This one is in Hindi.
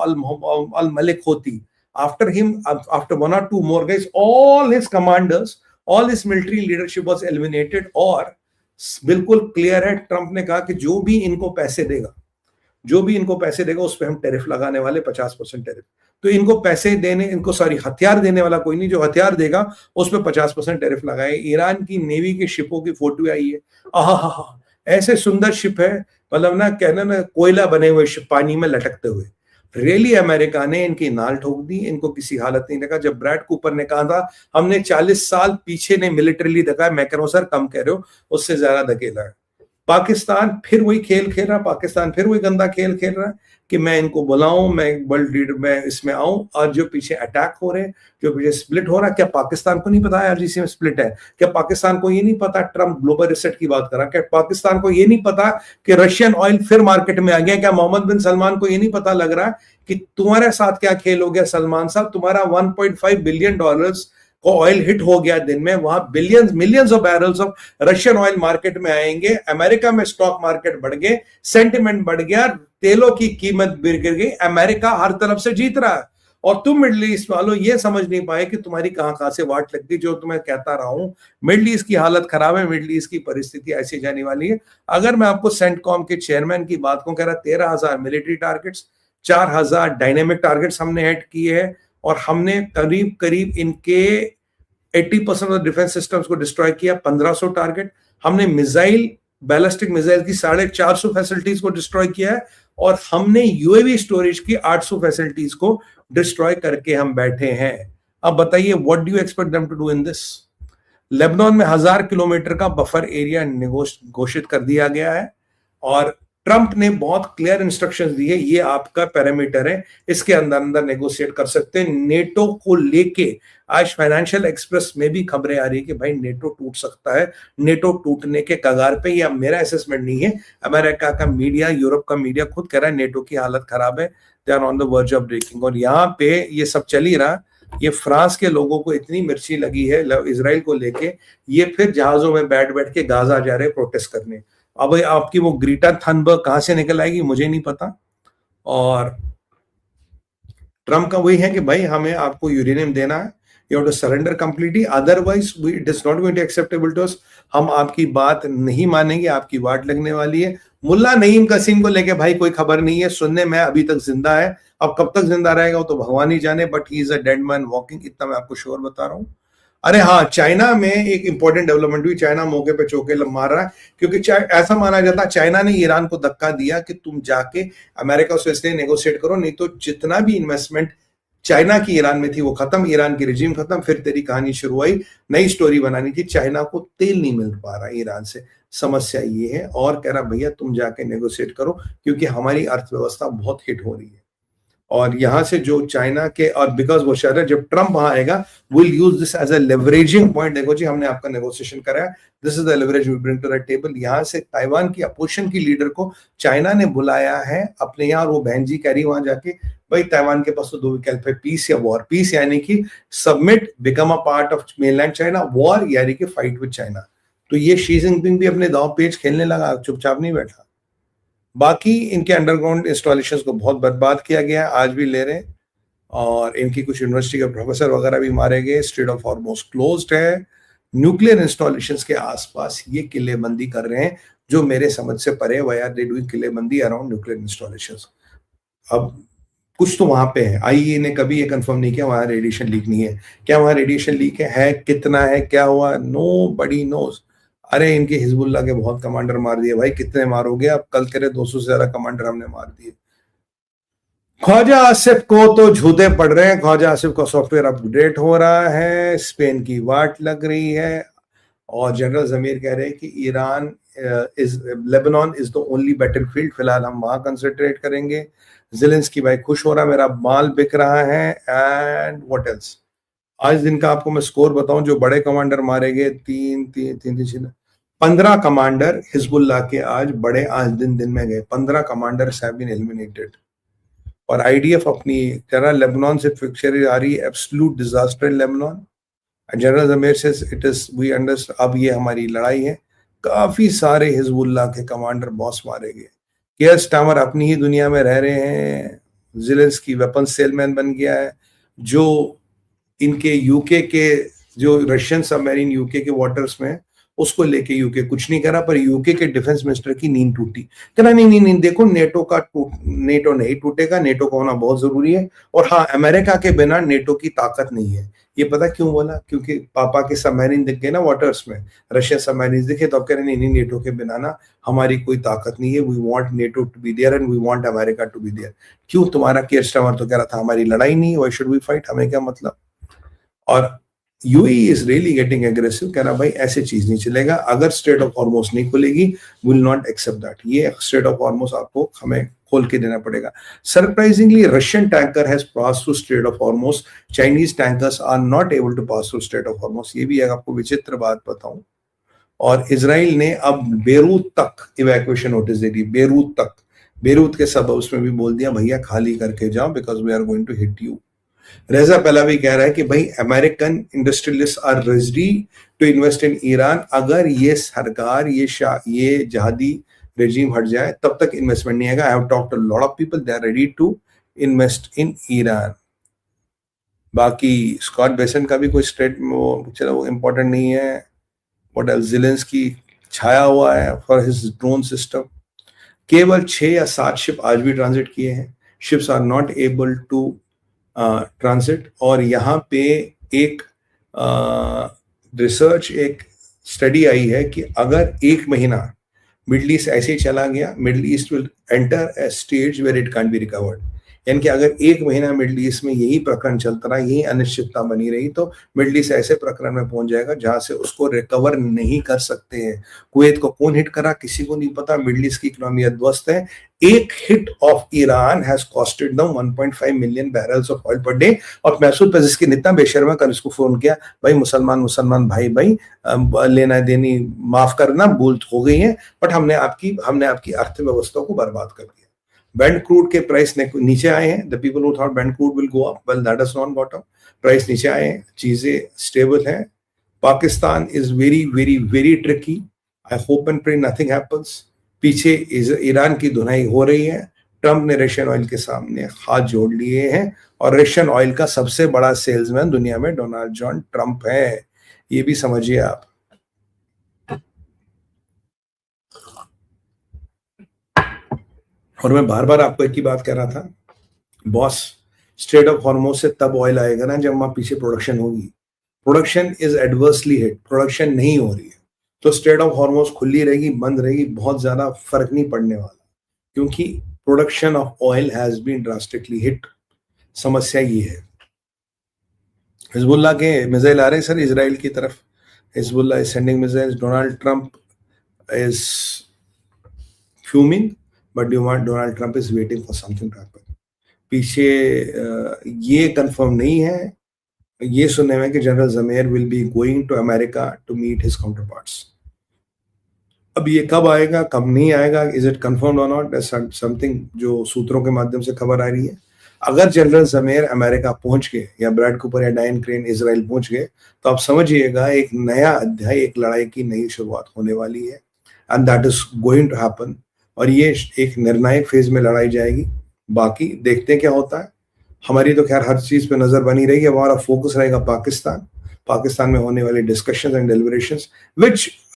al-Malik Houthi. After him, after one or two more guys, all his commanders, all his military leadership was eliminated. और बिल्कुल क्लियर है, ट्रंप ने कहा कि जो भी इनको पैसे देगा उस पर हम टैरिफ लगाने वाले 50% टैरिफ। तो इनको पैसे देने, हथियार देने वाला कोई नहीं, जो हथियार देगा उस पर 50% टैरिफ लगाए। ईरान की नेवी के शिपों की फोटो आई है, आहा, ऐसे सुंदर शिप है, मतलब ना कहना ना कोयला बने हुए शिप पानी में लटकते हुए। रियली अमेरिका ने इनकी नाल ठोक दी, इनको किसी हालत नहीं देखा। जब ब्रैड कूपर ने कहा था हमने 40 साल पीछे ने मिलिट्रीली देखा है, मैं कह रहा हूं सर कम कह रहे हो, उससे ज्यादा धकेला है। पाकिस्तान फिर वही खेल खेल रहा, पाकिस्तान फिर वही गंदा खेल खेल रहा है कि मैं इनको बुलाऊं, मैं वर्ल्ड लीडर में इसमें आऊं, और जो पीछे अटैक हो रहे हैं, जो पीछे स्प्लिट हो रहा है, क्या पाकिस्तान को नहीं पता है आरजीसी में स्प्लिट है? क्या पाकिस्तान को ये नहीं पता? ट्रंप ग्लोबल रिसेट की बात कर रहा है, क्या पाकिस्तान को ये नहीं पता कि रशियन ऑयल फिर मार्केट में आ गया? क्या मोहम्मद बिन सलमान को ये नहीं पता लग रहा है कि तुम्हारे साथ क्या खेल हो गया सलमान साहब? तुम्हारा 1.5 बिलियन डॉलर्स को ऑयल हिट हो गया दिन में, वहां billions millions of barrels of Russian oil market में आएंगे। अमेरिका में स्टॉक मार्केट बढ़ गए, सेंटिमेंट बढ़ गया, तेलों की कीमत गिर गई, अमेरिका हर तरफ से जीत रहा है। और तुम मिडिल ईस्ट वालों ये समझ नहीं पाए कि तुम्हारी कहां से वाट लग गई। जो तुम्हें कहता रहा हूं, मिडिल ईस्ट की हालत खराब है, मिडिल ईस्ट की परिस्थिति ऐसी जाने वाली है। अगर मैं आपको सेंटकॉम के चेयरमैन की बात को कह रहा, 13,000 मिलिट्री टारगेट्स, 4,000 डायनेमिक टारगेट्स हमने हेड किए हैं, और हमने करीब करीब इनके 80% ऑफ डिफेंस सिस्टम्स को डिस्ट्रॉय किया। 1500 टारगेट हमने मिसाइल, बैलिस्टिक मिसाइल की 450 फैसिलिटीज को डिस्ट्रॉय किया है, और हमने यूएवी स्टोरेज की 800 फैसिलिटीज को डिस्ट्रॉय करके हम बैठे हैं। अब बताइए, what do you expect them to do in this? Lebanon में 1000 किलोमीटर का बफर एरिया घोषित कर दिया गया है, और ट्रंप ने बहुत क्लियर इंस्ट्रक्शंस दी है, ये आपका पैरामीटर है, इसके अंदर नेगोशिएट कर सकते हैं। नेटो को लेके आज फाइनेंशियल एक्सप्रेस में भी खबरें आ रही है कि भाई नेटो टूट सकता है, नेटो टूटने के कगार पे। ये मेरा असेसमेंट नहीं है, अमेरिका का मीडिया, यूरोप का मीडिया खुद कह रहा है नेटो की हालत खराब है, they are on the verge of breaking. और यहाँ पे ये सब चल ही रहा, ये फ्रांस के लोगों को इतनी मिर्ची लगी है इजराइल को लेके, ये फिर जहाजों में बैठ के गाजा जा रहे प्रोटेस्ट करने। अब आपकी वो ग्रीटा थनबर्ग कहां से निकल आएगी मुझे नहीं पता। और ट्रंप का वही है कि भाई हमें आपको यूरेनियम देना है, you have to surrender completely, otherwise it is not going to acceptable to us. हम आपकी बात नहीं मानेंगे, आपकी वाट लगने वाली है। मुल्ला नईम कसीम को लेके भाई कोई खबर नहीं है, सुनने में अभी तक जिंदा है, अब कब तक जिंदा रहेगा वो तो भगवान ही जाने, but he is a dead man walking, इतना मैं आपको श्योर बता रहा हूं। अरे हाँ, चाइना में एक इंपॉर्टेंट डेवलपमेंट हुई, चाइना मौके पे चौके मार रहा है, क्योंकि ऐसा माना जाता है चाइना ने ईरान को धक्का दिया कि तुम जाके अमेरिका से इसलिए नेगोशिएट करो, नहीं तो जितना भी इन्वेस्टमेंट चाइना की ईरान में थी वो खत्म, ईरान की रिजीम खत्म, फिर तेरी कहानी शुरू हुई, नई स्टोरी बनानी थी। चाइना को तेल नहीं मिल पा रहा ईरान से, समस्या ये है, और कह रहा भैया तुम जाके नेगोशिएट करो क्योंकि हमारी अर्थव्यवस्था बहुत हिट हो रही है। और यहां से जो चाइना के, और बिकॉज वो शहर है, जब ट्रंप वहां आएगा will use this as a leveraging point, देखो जी हमने आपका नेगोशिएशन करा है, this is the leverage we bring to the table. यहां से ताइवान की अपोजिशन की लीडर को चाइना ने बुलाया है अपने यहाँ, और वो बहन जी कह रही वहां जाके भाई ताइवान के पास तो दो विकल्प है, पीस या वॉर। पीस यानी कि submit, become a part of mainland China, war यानी कि फाइट विद चाइना। तो ये शी जिनपिंग भी अपने दांव पेच खेलने लगा, चुपचाप नहीं बैठा। बाकी इनके अंडरग्राउंड इंस्टॉलेशंस को बहुत बर्बाद किया गया है, आज भी ले रहे हैं, और इनकी कुछ यूनिवर्सिटी के प्रोफेसर वगैरह भी मारे गए। स्ट्रेट ऑफ हॉर्मुज़ क्लोज्ड है। न्यूक्लियर इंस्टॉलेशंस के आसपास ये किलेबंदी कर रहे हैं, जो मेरे समझ से परे, वे आर दे डूइंग किलेबंदी अराउंड न्यूक्लियर इंस्टॉलेशंस। अब कुछ तो वहां पे है, आईईए ने कभी ये कंफर्म नहीं किया वहां रेडिएशन लीक नहीं है। क्या वहां रेडिएशन लीक है, कितना है, क्या हुआ, नो बडी नोज। अरे इनके हिजबुल्लाह के बहुत कमांडर मार दिए भाई, कितने मारोगे अब, कल तेरे 200 से ज्यादा कमांडर हमने मार दिए। ख्वाजा आसिफ को तो झूठे पड़ रहे हैं, ख्वाजा आसिफ का सॉफ्टवेयर अपडेट हो रहा है, स्पेन की वाट लग रही है, और जनरल जमीर कह रहे हैं कि Iran Lebanon is the only battlefield, फिलहाल हम वहां कंसंट्रेट करेंगे। ज़ेलेंस्की भाई खुश हो रहा है, मेरा माल बिक रहा है। एंड व्हाट एल्स, आज दिन का आपको मैं स्कोर बताऊं, जो बड़े कमांडर मारे गए, 15 कमांडर हिजबुल्लाह के आज बड़े, आज दिन में गए, 15 कमांडर्स हैव बीन एलिमिनेटेड। और आईडीएफ अपनी तरह लेबनान से फिक्चर आ रही है, absolute disaster in Lebanon. General Zamir से इट इज वी अंडरस्टैंड, अब ये हमारी लड़ाई है। काफी सारे हिजबुल्लाह के कमांडर बॉस मारे गए। केयर स्टामर अपनी ही दुनिया में रह रहे हैं, ज़ेलेंस्की वेपन सेलमैन बन गया है, जो इनके यूके के जो रशियन सबमरीन यूके के वाटर्स में है, उसको लेके यूके कुछ नहीं करा, पर यूके के डिफेंस मिनिस्टर की नींद टूटी। कहना नहीं नहीं नहीं, देखो नेटो नहीं टूटेगा, नेटो का होना बहुत जरूरी है, और हाँ, अमेरिका के बिना नेटो की ताकत नहीं है। ये पता क्यों बोला? क्योंकि पापा के सबमरीन दिख गए ना वाटर्स में, रशियन सबमरीन दिखे, तो अब कह रहे नहीं नहीं, नेटो के बिना ना हमारी कोई ताकत नहीं है, we want NATO to be there and we want America to be there. क्यों? तुम्हारा केयर स्टार्मर तो कह रहा था हमारी लड़ाई नहीं है, व्हाई शुड वी फाइट, हमें क्या मतलब। और UAE is really getting aggressive, कह रहा भाई ऐसे चीज नहीं चलेगा, अगर स्ट्रेट ऑफ हॉर्मुज नहीं खुलेगी, विल नॉट एक्सेप्ट दैट, ये स्ट्रेट ऑफ हॉर्मुज आपको हमें खोल के देना पड़ेगा। Surprisingly Russian tanker has pass through strait of Hormuz, Chinese tankers are not able to pass through strait of Hormuz. ये भी एक आपको विचित्र बात बताऊं, और इजराइल ने अब बेरूत तक इवैक्यूएशन नोटिस दे दी, बेरूत तक, बेरूत के सबब्स में भी बोल दिया भैया खाली करके जाओ, because we are going to hit you. Reza Pahlavi कह रहा है कि भाई American industrialist are ready to invest in Iran, अगर ये सरकार ये जहादी रेजिम हट जाए तब तक इन्वेस्टमेंट नहीं आएगा। I have talked to lot of people, they are ready to invest in Iran. बाकी स्कॉट बेसन का भी कोई स्टेट वो चलो वो इंपॉर्टेंट नहीं है, व्हाट एल्स, ज़ेलेंस्की छाया हुआ है फॉर हिज ड्रोन सिस्टम। केवल 6 या 7 शिप आज भी ट्रांजिट किए हैं, ships are not able to transit. और यहाँ पे एक रिसर्च, एक स्टडी आई है कि अगर 1 महीना मिडल ईस्ट ऐसे ही चला गया, middle east will enter a stage where it can be recovered. यानी कि अगर 1 महीना मिडल ईस्ट में यही प्रकरण चलता रहा, यही अनिश्चितता बनी रही, तो मिडल ईस्ट ऐसे प्रकरण में पहुंच जाएगा जहां से उसको रिकवर नहीं कर सकते हैं। कुवैत को कौन हिट करा किसी को नहीं पता, मिडल ईस्ट की इकोनॉमी ध्वस्त है। एक hit of Iran has costed them 1.5 million barrels of oil per day. और मैसूद पेजेस्किन इतना बेशर्मा, कल इसको फोन किया, भाई मुसलमान भाई लेना देनी माफ करना, भूल हो गई है, बट हमने आपकी अर्थव्यवस्था को बर्बाद कर दिया। Brent क्रूड के प्राइस नीचे आए हैं, the people who thought Brent crude will go up, well that has not got up, price नीचे आए हैं, चीजें स्टेबल हैं। Pakistan is very very very tricky, I hope and pray nothing happens. पीछे ईरान की धुनाई हो रही है, ट्रंप ने रशियन ऑयल के सामने हाथ जोड़ लिए हैं, और रशियन ऑयल का सबसे बड़ा सेल्समैन दुनिया में डोनाल्ड जॉन ट्रंप है, ये भी समझिए आप। और मैं बार बार आपको एक ही बात कह रहा था, बॉस, स्ट्रेट ऑफ हॉर्मुज से तब ऑयल आएगा ना जब वहां पीछे प्रोडक्शन होगी। Production is adversely hit, production नहीं हो रही है, तो स्ट्रेट ऑफ हॉर्मुज खुली रहेगी बंद रहेगी बहुत ज्यादा फर्क नहीं पड़ने वाला, क्योंकि production of oil has been drastically hit. समस्या ये है। हिजबुल्लाह के मिसाइल आ रहे हैं सर इजराइल की तरफ, Hezbollah is sending missiles, Donald Trump is fuming, but Donald Trump is waiting for something to happen. पीछे ये कंफर्म नहीं है, ये सुनने में कि general Zamir will be going to America to meet his counterparts. अब ये कब आएगा कब नहीं आएगा, इज इट कंफर्म और नॉट, समथिंग जो सूत्रों के माध्यम से खबर आ रही है। अगर जनरल जमेर अमेरिका पहुंच गए, या ब्रैड कूपर या डायन क्रेन इजराइल पहुंच गए, तो आप समझिएगा एक नया अध्याय, एक लड़ाई की नई शुरुआत होने वाली है, and that is going to happen. और ये एक निर्णायक फेज में लड़ाई जाएगी। बाकी देखते हैं क्या होता है। हमारी तो खैर हर चीज पे नजर बनी रहेगी, हमारा फोकस रहेगा पाकिस्तान में होने वाले डिस्कशंस एंड डेलिब्रेशंस, व्हिच